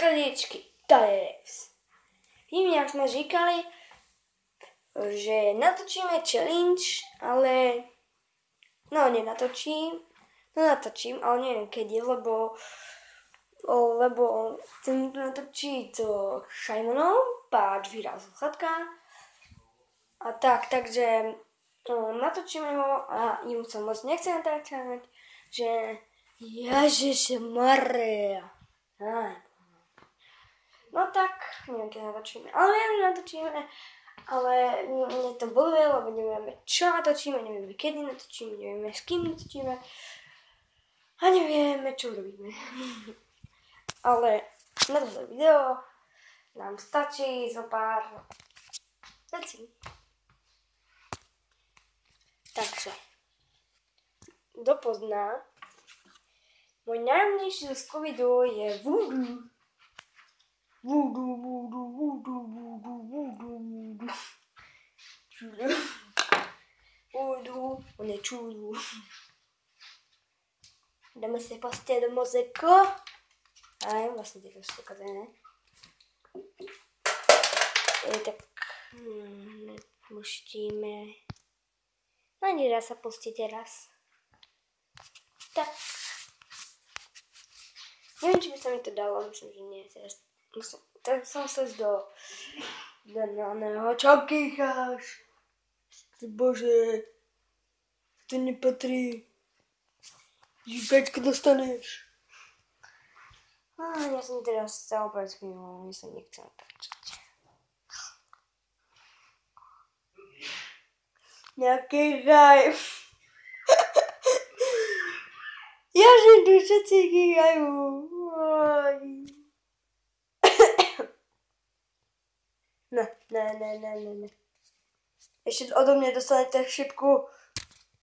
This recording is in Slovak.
Kraliečky, Dives. Tým, jak sme říkali, že natočíme challenge, ale natočím, ale neviem kedy, lebo chcem natočiť so Šajmonom, páč vyhral sluchatka a takže natočíme ho a im sa moc nechce natáčať, že Ježišmaria. No tak, neviem, keď natočíme. Ale mne to boluje, lebo nevieme, čo natočíme, nevieme, kedy natočíme, nevieme, s kým natočíme a nevieme, čo robíme. Ale na toto video nám stačí zo pár vecí. Takže, kto pozná, môj najmilejší zo Scooby-Doo je Voodoo. Voodoo, on je čudu. Dáme si prostě do mozeko. A je vlastně teď už pokazené. Tak pustíme. No nedá sa pustiť teraz. Tak. Neviem, či by sa mi to dalo, myslím, že nie. Tak som sa do daného. Čo kýcháš? Bože, to nepatrí. Žíkačku dostaneš. Ja som teraz sa opäť chvíľu, mne sa nechce natáčať. Nekýchaj. Jaže tu všetci kýchajú. Ne. Ešte odo mňa dostanete šipku.